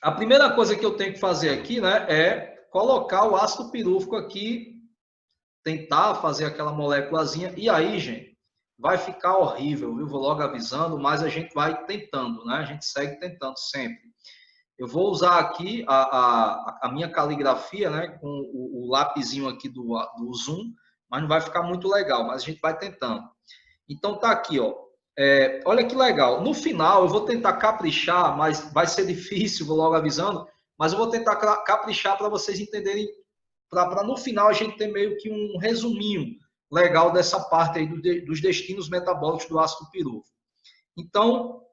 A primeira coisa que eu tenho que fazer aqui, né, é colocar o ácido pirúvico aqui, tentar fazer aquela moléculazinha. E aí, gente, vai ficar horrível, viu? Vou logo avisando, mas a gente vai tentando, né? A gente segue tentando sempre. Eu vou usar aqui a minha caligrafia, né, com o lapisinho aqui do Zoom, mas não vai ficar muito legal, mas a gente vai tentando. Então tá aqui, ó. Olha que legal. No final eu vou tentar caprichar, mas vai ser difícil, vou logo avisando, mas eu vou tentar caprichar para vocês entenderem, para no final a gente ter meio que um resuminho legal dessa parte aí dos destinos metabólicos do ácido pirúvico. Então,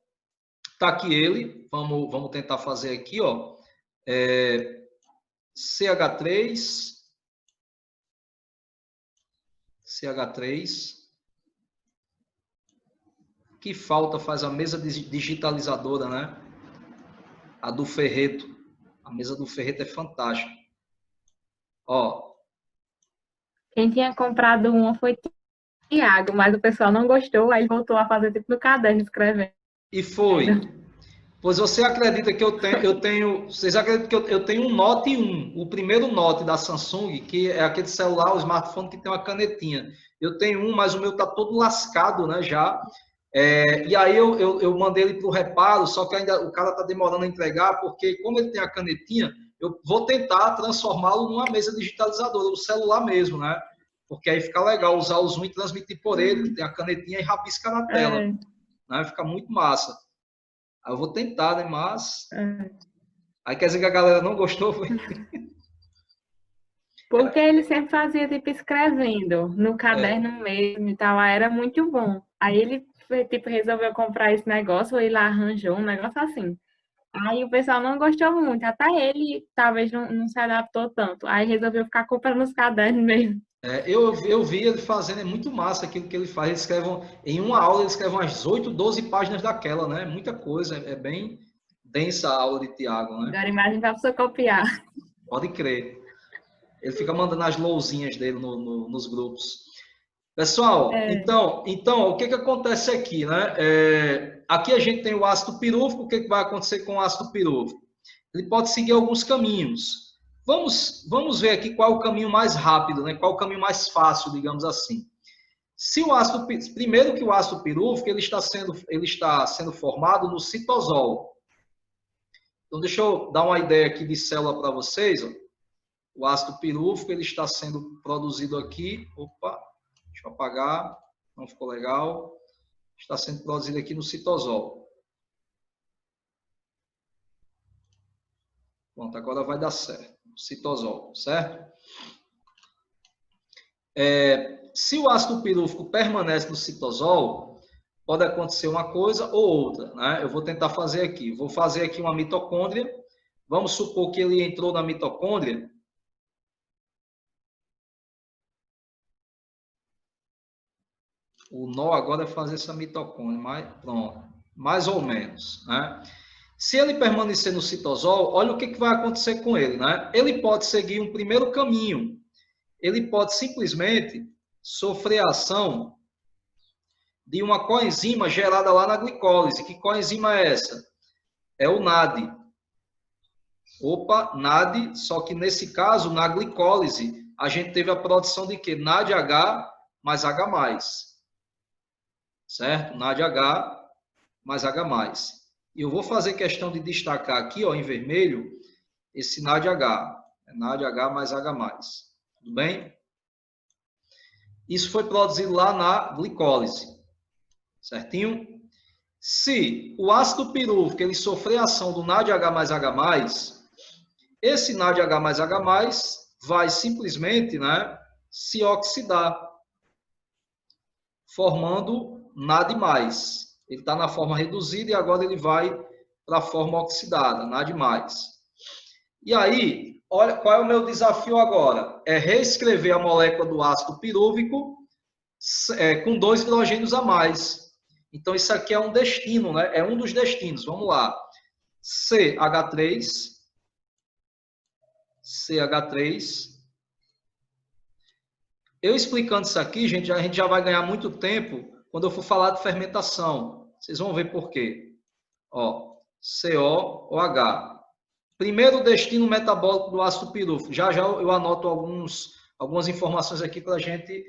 tá aqui ele, vamos tentar fazer aqui, ó. CH3, que falta faz a mesa digitalizadora, né? A do Ferreto. A mesa do Ferreto é fantástica. Ó. Quem tinha comprado uma foi Tiago, mas o pessoal não gostou, aí ele voltou a fazer tipo no caderno, escrevendo. E foi. Pois você acredita que vocês acreditam que eu tenho um Note 1, o primeiro Note da Samsung, que é aquele celular, o smartphone que tem uma canetinha. Eu tenho um, mas o meu tá todo lascado, né, já. E aí eu mandei ele para o reparo, só que ainda o cara está demorando a entregar, porque como ele tem a canetinha, eu vou tentar transformá-lo numa mesa digitalizadora, o celular mesmo, né? Porque aí fica legal usar o Zoom e transmitir por ele, que tem a canetinha e rabisca na tela, né? Fica muito massa. Aí eu vou tentar, né? Mas... Aí quer dizer que a galera não gostou, foi? Porque ele sempre fazia tipo escrevendo no caderno mesmo e tal, aí era muito bom. Aí ele tipo resolveu comprar esse negócio, ou ele arranjou um negócio assim. Aí o pessoal não gostou muito, até ele talvez não se adaptou tanto. Aí resolveu ficar comprando os cadernos mesmo. Eu vi ele fazendo, é muito massa aquilo que ele faz. Ele escreve, em uma aula, ele escreve umas 8, 12 páginas daquela, né? Muita coisa, é bem densa a aula de Tiago, né? Agora imagem para você copiar. Pode crer. Ele fica mandando as lousinhas dele nos grupos. Pessoal, então o que acontece aqui, né? Aqui a gente tem o ácido pirúvico. O que vai acontecer com o ácido pirúvico? Ele pode seguir alguns caminhos. Vamos ver aqui qual é o caminho mais rápido, né? Qual é o caminho mais fácil, digamos assim. Se o ácido, primeiro que o ácido pirúvico ele está sendo formado no citosol. Então deixa eu dar uma ideia aqui de célula para vocês. Ó. O ácido pirúvico ele está sendo produzido aqui. Opa, deixa eu apagar, não ficou legal. Está sendo produzido aqui no citosol. Pronto, agora vai dar certo. Citosol, certo? Se o ácido pirúvico permanece no citosol, pode acontecer uma coisa ou outra, né? Eu vou tentar fazer aqui. Vou fazer aqui uma mitocôndria. Vamos supor que ele entrou na mitocôndria. O nó agora é fazer essa mitocôndria, mas pronto, mais ou menos, né? Se ele permanecer no citosol, olha o que vai acontecer com ele, né? Ele pode seguir um primeiro caminho. Ele pode simplesmente sofrer a ação de uma coenzima gerada lá na glicólise. Que coenzima é essa? É o NAD. Opa, NAD, só que nesse caso, na glicólise, a gente teve a produção de quê? NADH mais H+. Certo? NADH mais H+. E eu vou fazer questão de destacar aqui, ó, em vermelho, esse NADH. É NADH mais H+. Tudo bem? Isso foi produzido lá na glicólise. Certinho? Se o ácido pirúvico ele sofrer a ação do NADH mais H+, esse NADH mais H+, vai simplesmente, né, se oxidar, formando NAD+. Ele está na forma reduzida e agora ele vai para a forma oxidada, NAD+. E aí, olha, qual é o meu desafio agora? É reescrever a molécula do ácido pirúvico com 2 hidrogênios a mais. Então, isso aqui é um destino, né? É um dos destinos. Vamos lá. CH3. Eu explicando isso aqui, gente, a gente já vai ganhar muito tempo quando eu for falar de fermentação. Vocês vão ver por quê. Ó, COOH. Primeiro destino metabólico do ácido pirúvico. Já já eu anoto algumas informações aqui para a gente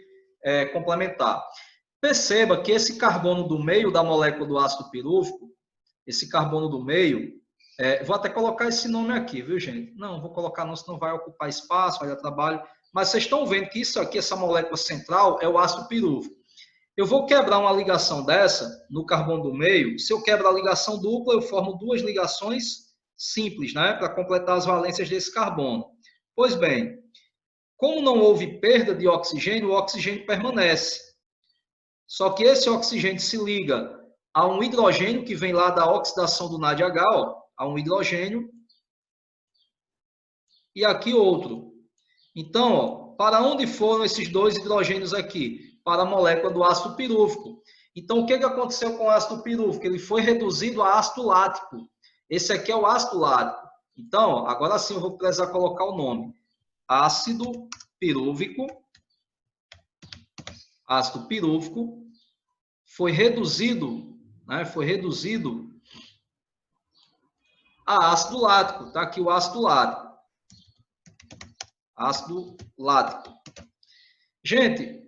complementar. Perceba que esse carbono do meio da molécula do ácido pirúvico, esse carbono do meio, vou até colocar esse nome aqui, viu, gente? Não, vou colocar não, senão vai ocupar espaço, vai dar trabalho. Mas vocês estão vendo que isso aqui, essa molécula central, é o ácido pirúvico. Eu vou quebrar uma ligação dessa no carbono do meio. Se eu quebro a ligação dupla, eu formo duas ligações simples, né? Para completar as valências desse carbono. Pois bem, como não houve perda de oxigênio, o oxigênio permanece. Só que esse oxigênio se liga a um hidrogênio que vem lá da oxidação do NADH, ó, a um hidrogênio, e aqui outro. Então, ó, para onde foram esses dois hidrogênios aqui? Para a molécula do ácido pirúvico. Então, o que aconteceu com o ácido pirúvico? Ele foi reduzido a ácido lático. Esse aqui é o ácido lático. Então, ó, agora sim eu vou precisar colocar o nome. Ácido pirúvico. Ácido pirúvico foi reduzido, né? Foi reduzido a ácido lático. Tá aqui o ácido lático. Ácido lático. Gente,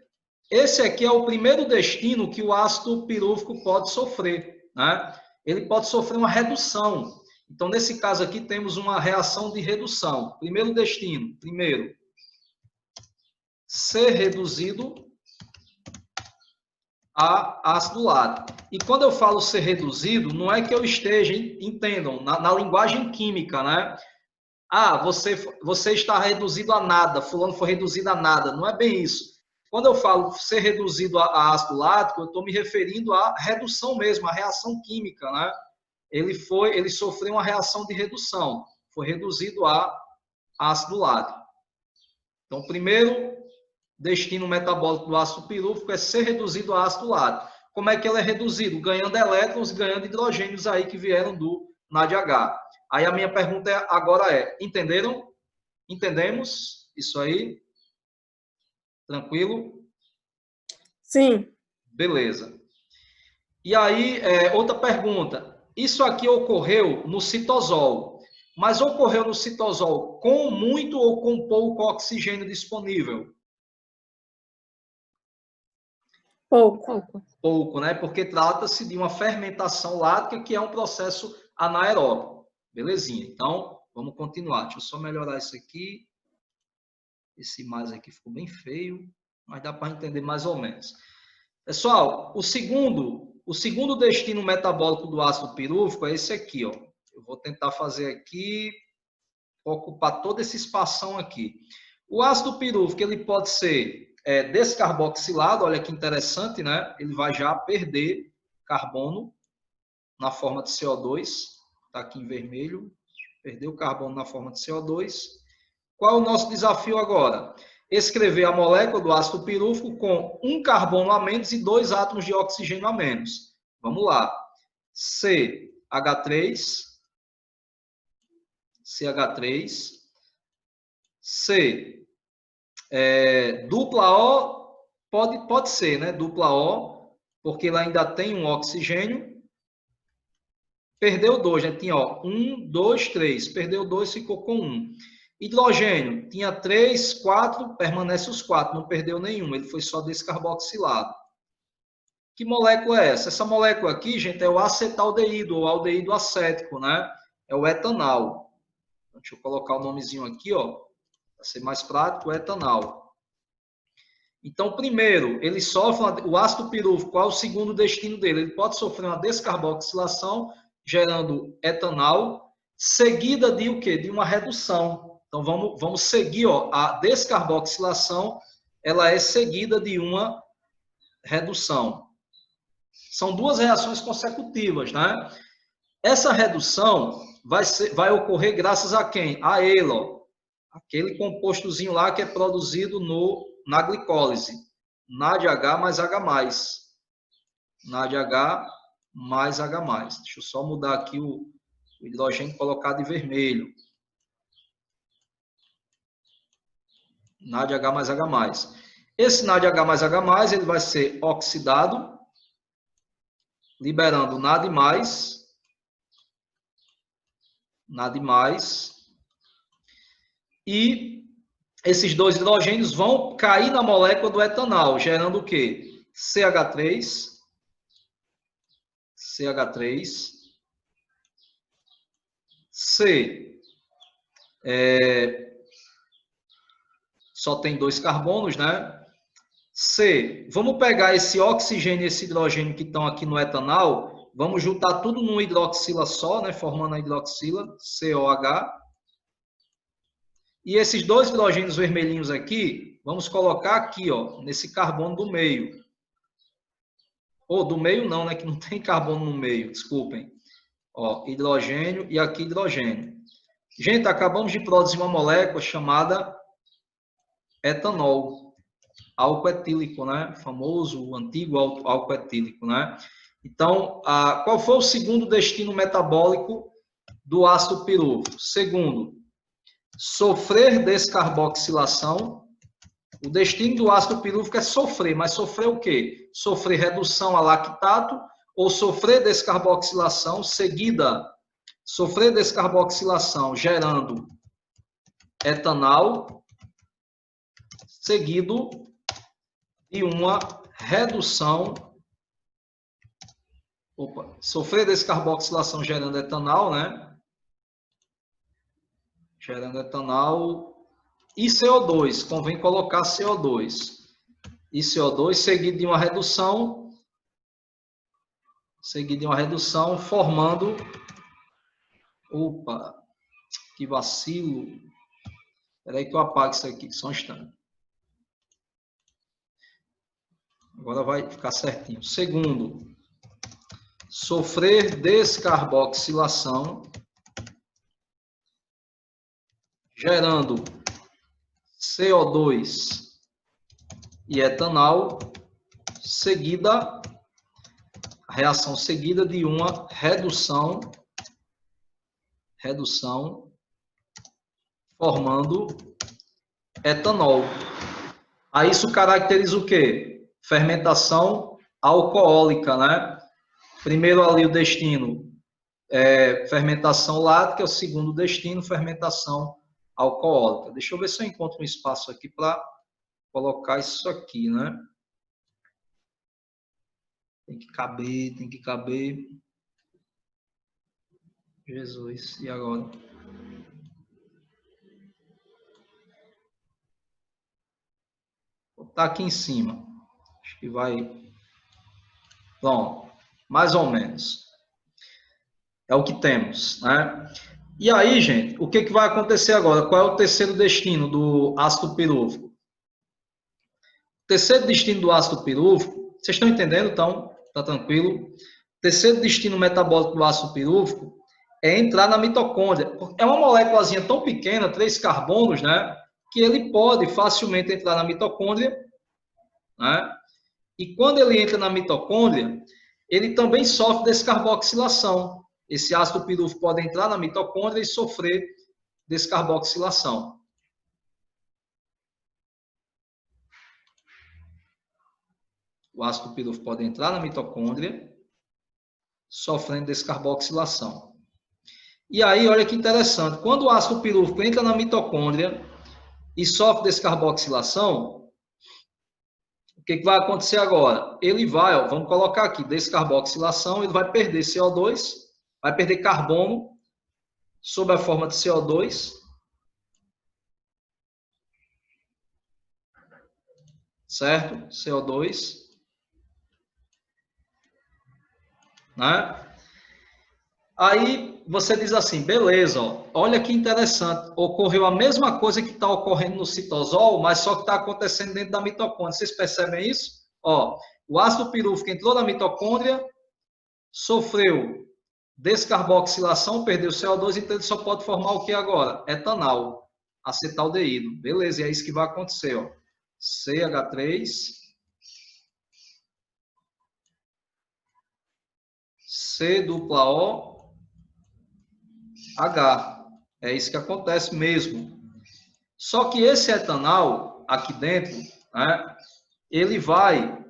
esse aqui é o primeiro destino que o ácido pirúvico pode sofrer, né? Ele pode sofrer uma redução. Então, nesse caso aqui, temos uma reação de redução. Primeiro destino, primeiro, ser reduzido a ácido lático. E quando eu falo ser reduzido, não é que eu esteja, entendam, na linguagem química, né? Ah, você está reduzido a nada, fulano foi reduzido a nada. Não é bem isso. Quando eu falo ser reduzido a ácido lático, eu estou me referindo à redução mesmo, à reação química, né? Ele sofreu uma reação de redução, foi reduzido a ácido lático. Então, primeiro destino metabólico do ácido pirúvico é ser reduzido a ácido lático. Como é que ele é reduzido? Ganhando elétrons, ganhando hidrogênios aí que vieram do NADH. Aí a minha pergunta agora é, entenderam? Entendemos isso aí? Tranquilo? Sim. Beleza. E aí, outra pergunta. Isso aqui ocorreu no citosol, mas ocorreu no citosol com muito ou com pouco oxigênio disponível? Pouco. Pouco, né? Porque trata-se de uma fermentação lática que é um processo anaeróbico. Belezinha. Então, vamos continuar. Deixa eu só melhorar isso aqui. Esse mais aqui ficou bem feio, mas dá para entender mais ou menos. Pessoal, o segundo destino metabólico do ácido pirúvico é esse aqui, ó. Eu vou tentar fazer aqui, ocupar todo esse espação aqui. O ácido pirúvico, ele pode ser descarboxilado, olha que interessante, né? Ele vai já perder carbono na forma de CO2, está aqui em vermelho, perdeu carbono na forma de CO2. Qual é o nosso desafio agora? Escrever a molécula do ácido pirúvico com um carbono a menos e 2 átomos de oxigênio a menos. Vamos lá. CH3, C, dupla O, pode ser, né? Dupla O, porque ela ainda tem um oxigênio. Perdeu 2, né? Tinha 1, 2, 3. Perdeu 2, ficou com 1. Hidrogênio, tinha 3, 4, permanece os 4, não perdeu nenhum, ele foi só descarboxilado. Que molécula é essa? Essa molécula aqui, gente, é o acetaldeído, ou aldeído acético, né? É o etanal. Deixa eu colocar o nomezinho aqui, ó, para ser mais prático, o etanal. Então, primeiro, ele sofre o ácido pirúvico, qual é o segundo destino dele? Ele pode sofrer uma descarboxilação, gerando etanal, seguida de o quê? De uma redução. Então, vamos seguir, ó, a descarboxilação, ela é seguida de uma redução. São duas reações consecutivas, né? Essa redução vai ocorrer graças a quem? A ele, ó, aquele compostozinho lá que é produzido na glicólise. NADH mais H+. NADH mais H+. Deixa eu só mudar aqui o hidrogênio colocado de vermelho. NADH mais H+. Esse NADH mais H+, ele vai ser oxidado, liberando NAD+, nada demais. E esses dois hidrogênios vão cair na molécula do etanol, gerando o quê? CH3, C, só tem 2 carbonos, né? C, vamos pegar esse oxigênio e esse hidrogênio que estão aqui no etanol, vamos juntar tudo numa hidroxila só, né? Formando a hidroxila, COH. E esses 2 hidrogênios vermelhinhos aqui, vamos colocar aqui, ó, nesse carbono do meio. Ou do meio não, né? Que não tem carbono no meio, desculpem. Ó, hidrogênio e aqui hidrogênio. Gente, acabamos de produzir uma molécula chamada etanol. Álcool etílico, né? Famoso, antigo álcool etílico, né? Então, qual foi o segundo destino metabólico do ácido pirúvico? Segundo, sofrer descarboxilação. O destino do ácido pirúvico é sofrer, mas sofrer o quê? Sofrer redução a lactato ou sofrer descarboxilação seguida, sofrer descarboxilação gerando etanol, seguido de uma redução, sofrer descarboxilação gerando etanol, né? Gerando etanol e CO2, convém colocar CO2. E CO2 seguido de uma redução, formando, opa, que vacilo. Espera aí que eu apago isso aqui, só um instante. Agora vai ficar certinho. Segundo, sofrer descarboxilação, gerando CO2 e etanol, reação seguida de uma redução, formando etanol. Aí isso caracteriza o quê? Fermentação alcoólica, né? Primeiro ali o destino fermentação lática, o segundo destino, fermentação alcoólica. Deixa eu ver se eu encontro um espaço aqui para colocar isso aqui, né? Tem que caber. Jesus, e agora? Vou botar aqui em cima. Acho que vai... Pronto, mais ou menos. É o que temos, né? E aí, gente, o que vai acontecer agora? Qual é o terceiro destino do ácido pirúvico? O terceiro destino do ácido pirúvico, vocês estão entendendo, então? Tá tranquilo? O terceiro destino metabólico do ácido pirúvico é entrar na mitocôndria. É uma moléculazinha tão pequena, 3 carbonos, né? Que ele pode facilmente entrar na mitocôndria, né? E quando ele entra na mitocôndria, ele também sofre descarboxilação. Esse ácido pirúvico pode entrar na mitocôndria e sofrer descarboxilação. O ácido pirúvico pode entrar na mitocôndria, sofrendo descarboxilação. E aí, olha que interessante. Quando o ácido pirúvico entra na mitocôndria e sofre descarboxilação, o que vai acontecer agora? Ele vai, vamos colocar aqui, descarboxilação, ele vai perder CO2, vai perder carbono sob a forma de CO2. Certo? CO2. Né? Aí você diz assim, beleza, olha que interessante, ocorreu a mesma coisa que está ocorrendo no citosol, mas só que está acontecendo dentro da mitocôndria. Vocês percebem isso? O ácido pirúvico entrou na mitocôndria, sofreu descarboxilação, perdeu CO2, então ele só pode formar o que agora? Etanol, acetaldeído. Beleza, e é isso que vai acontecer. CH3, C dupla O, H. É isso que acontece mesmo. Só que esse etanol aqui dentro, né, ele vai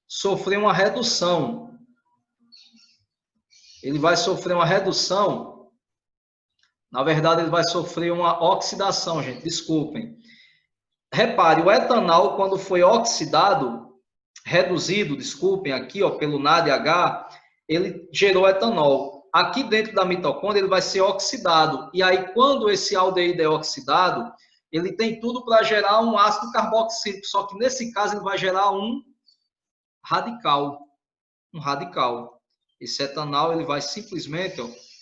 sofrer uma redução. Ele vai sofrer uma redução Na verdade, ele vai sofrer uma oxidação, gente, desculpem. Repare, o etanol, quando foi oxidado, reduzido, desculpem, aqui, ó, pelo NADH, ele gerou etanol. Aqui dentro da mitocôndria, ele vai ser oxidado. E aí, quando esse aldeído é oxidado, ele tem tudo para gerar um ácido carboxílico, só que nesse caso ele vai gerar um radical. Um radical. Esse etanol ele vai simplesmente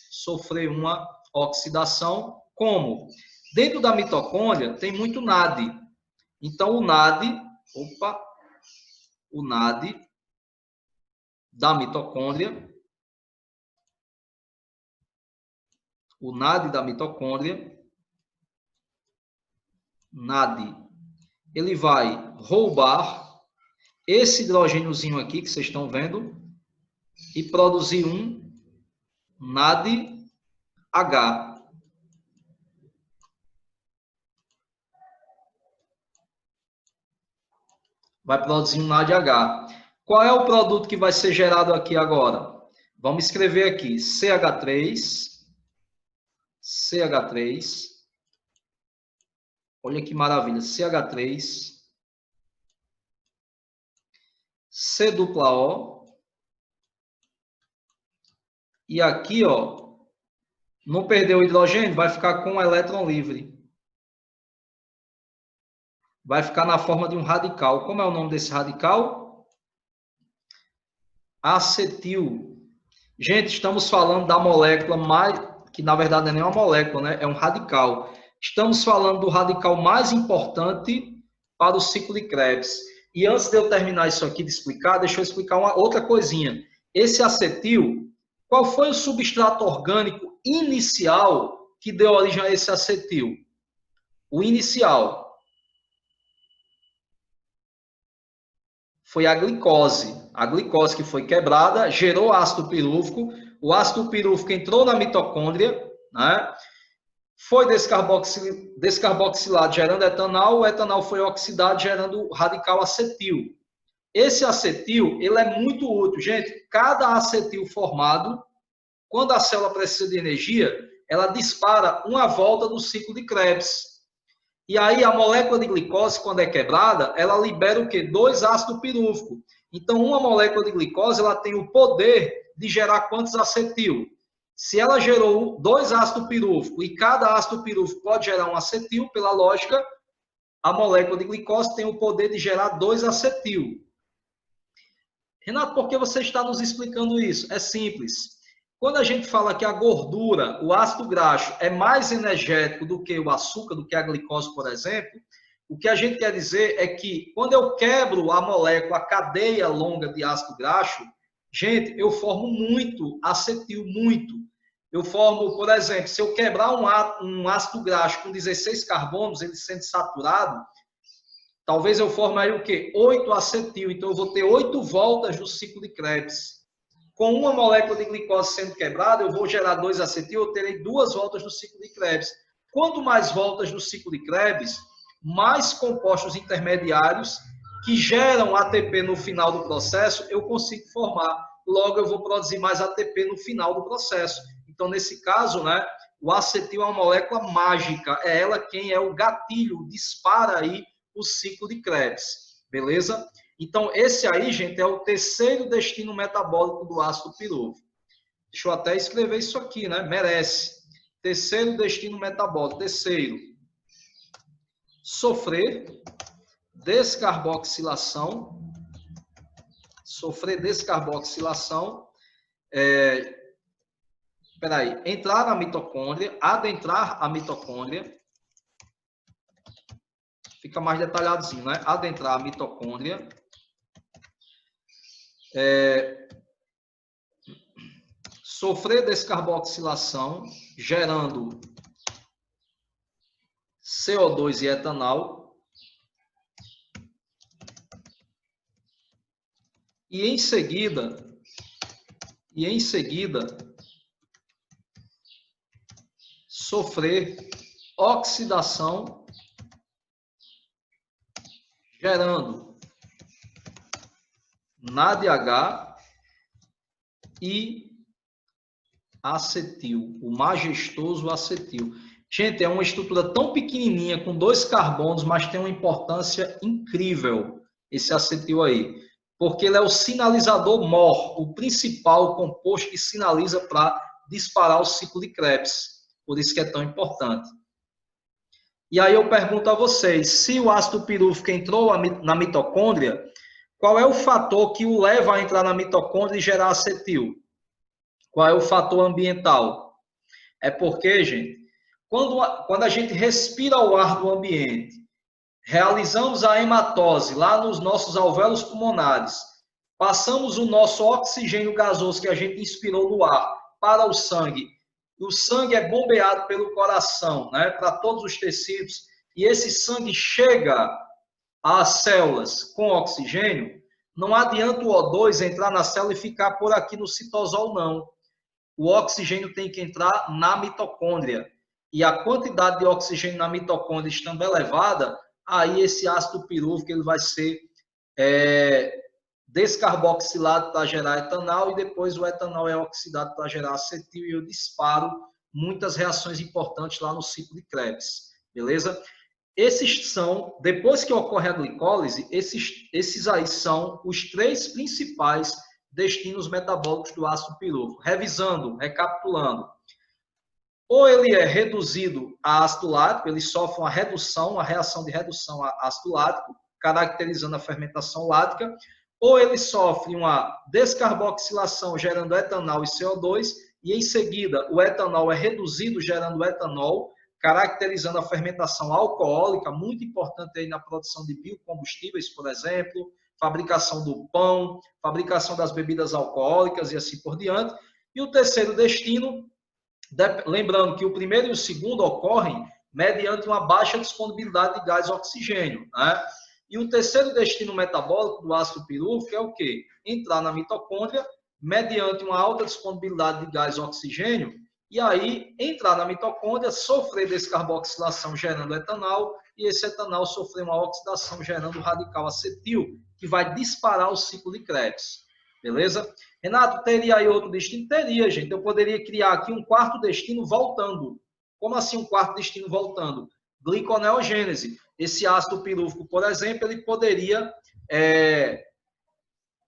sofrer uma oxidação. Como? Dentro da mitocôndria tem muito NAD. Então o NAD da mitocôndria, NAD, ele vai roubar esse hidrogêniozinho aqui que vocês estão vendo e produzir um NADH. Vai produzir um NADH. Qual é o produto que vai ser gerado aqui agora? Vamos escrever aqui CH3. Olha que maravilha, CH3, C dupla O, e aqui, ó, não perdeu o hidrogênio, vai ficar com um elétron livre. Vai ficar na forma de um radical. Como é o nome desse radical? Acetil. Gente, estamos falando da molécula mais, que na verdade não é nem uma molécula, né? É um radical. Estamos falando do radical mais importante para o ciclo de Krebs. E antes de eu terminar isso aqui de explicar, deixa eu explicar uma outra coisinha. Esse acetil, qual foi o substrato orgânico inicial que deu origem a esse acetil? O inicial foi a glicose. A glicose que foi quebrada gerou ácido pirúvico. O ácido pirúvico entrou na mitocôndria, né? Foi descarboxilado, gerando etanol. O etanol foi oxidado, gerando o radical acetil. Esse acetil, ele é muito útil. Gente, cada acetil formado, quando a célula precisa de energia, ela dispara uma volta do ciclo de Krebs. E aí a molécula de glicose, quando é quebrada, ela libera o quê? 2 ácido pirúvico. Então, uma molécula de glicose, ela tem o poder de gerar quantos acetil? Se ela gerou 2 ácido pirúvico e cada ácido pirúvico pode gerar um acetil, pela lógica, a molécula de glicose tem o poder de gerar 2 acetil. Renato, por que você está nos explicando isso? É simples. Quando a gente fala que a gordura, o ácido graxo, é mais energético do que o açúcar, do que a glicose, por exemplo, o que a gente quer dizer é que quando eu quebro a molécula, a cadeia longa de ácido graxo, gente, eu formo muito acetil, muito. Eu formo, por exemplo, se eu quebrar um ácido graxo com 16 carbonos, ele sendo saturado, talvez eu forme aí o quê? 8 acetil. Então, eu vou ter 8 voltas do ciclo de Krebs. Com uma molécula de glicose sendo quebrada, eu vou gerar 2 acetil, eu terei 2 voltas do ciclo de Krebs. Quanto mais voltas do ciclo de Krebs, mais compostos intermediários que geram ATP no final do processo, eu consigo formar. Logo, eu vou produzir mais ATP no final do processo. Então, nesse caso, né, o acetil é uma molécula mágica. É ela quem é o gatilho, dispara aí o ciclo de Krebs. Beleza? Então, esse aí, gente, é o terceiro destino metabólico do ácido pirúvico. Deixa eu até escrever isso aqui, né? Merece. Terceiro destino metabólico. Terceiro, sofrer descarboxilação. Sofrer descarboxilação. Entrar na mitocôndria, adentrar a mitocôndria. Fica mais detalhadozinho, né? Adentrar a mitocôndria. Sofrer descarboxilação, gerando CO2 e etanol. E em seguida, sofrer oxidação, gerando NADH e acetil, o majestoso acetil. Gente, é uma estrutura tão pequenininha, com 2 carbonos, mas tem uma importância incrível, esse acetil aí. Porque ele é o sinalizador MOR, o principal composto que sinaliza para disparar o ciclo de Krebs. Por isso que é tão importante. E aí eu pergunto a vocês, se o ácido pirúvico entrou na mitocôndria, qual é o fator que o leva a entrar na mitocôndria e gerar acetil? Qual é o fator ambiental? É porque, gente, quando a gente respira o ar do ambiente, realizamos a hematose lá nos nossos alvéolos pulmonares, passamos o nosso oxigênio gasoso que a gente inspirou no ar para o sangue, e o sangue é bombeado pelo coração, né, para todos os tecidos, e esse sangue chega às células com oxigênio, não adianta o O2 entrar na célula e ficar por aqui no citosol, não. O oxigênio tem que entrar na mitocôndria. E a quantidade de oxigênio na mitocôndria estando elevada, aí esse ácido pirúvico ele vai ser descarboxilado para gerar etanol e depois o etanol é oxidado para gerar acetil e eu disparo muitas reações importantes lá no ciclo de Krebs. Beleza? Esses são, depois que ocorre a glicólise, esses aí são os 3 principais destinos metabólicos do ácido pirúvico. Revisando, recapitulando. Ou ele é reduzido a ácido lático, ele sofre uma redução, uma reação de redução a ácido lático, caracterizando a fermentação lática, ou ele sofre uma descarboxilação gerando etanol e CO2, e em seguida o etanol é reduzido gerando etanol, caracterizando a fermentação alcoólica, muito importante aí na produção de biocombustíveis, por exemplo, fabricação do pão, fabricação das bebidas alcoólicas e assim por diante. E o terceiro destino, lembrando que o primeiro e o segundo ocorrem mediante uma baixa disponibilidade de gás oxigênio, né? E o terceiro destino metabólico do ácido pirúvico é o quê? Entrar na mitocôndria mediante uma alta disponibilidade de gás oxigênio e aí entrar na mitocôndria, sofrer descarboxilação gerando etanol e esse etanol sofrer uma oxidação gerando o radical acetil, que vai disparar o ciclo de Krebs. Beleza? Renato, teria aí outro destino? Teria, gente. Eu poderia criar aqui um quarto destino voltando. Como assim um quarto destino voltando? Gliconeogênese. Esse ácido pirúvico, por exemplo, ele poderia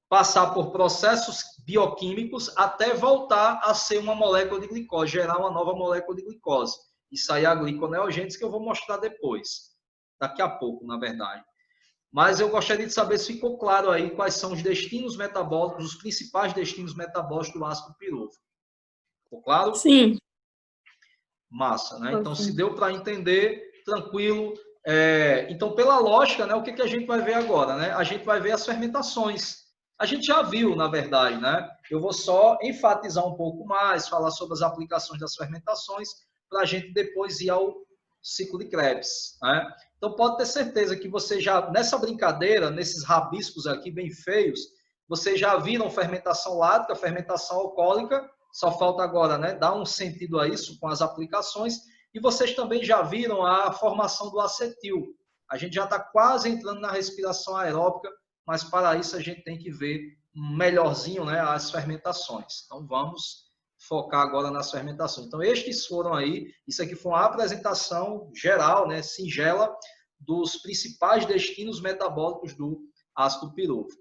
passar por processos bioquímicos até voltar a ser uma molécula de glicose, gerar uma nova molécula de glicose. Isso aí é a gliconeogênese que eu vou mostrar depois. Daqui a pouco, na verdade. Mas eu gostaria de saber se ficou claro aí quais são os destinos metabólicos, os principais destinos metabólicos do ácido pirúvico. Ficou claro? Sim. Massa, né? Então, se deu para entender, tranquilo. Então, pela lógica, né, o que a gente vai ver agora? Né? A gente vai ver as fermentações. A gente já viu, na verdade, né? Eu vou só enfatizar um pouco mais, falar sobre as aplicações das fermentações, para a gente depois ir ao ciclo de Krebs, né? Então, pode ter certeza que você já, nessa brincadeira, nesses rabiscos aqui bem feios, vocês já viram fermentação lática, fermentação alcoólica, só falta agora, né, dar um sentido a isso com as aplicações, e vocês também já viram a formação do acetil. A gente já está quase entrando na respiração aeróbica, mas para isso a gente tem que ver melhorzinho, né, as fermentações. Então, vamos focar agora nas fermentações. Então, estes foram aí, isso aqui foi uma apresentação geral, né, singela, dos principais destinos metabólicos do ácido pirúvico.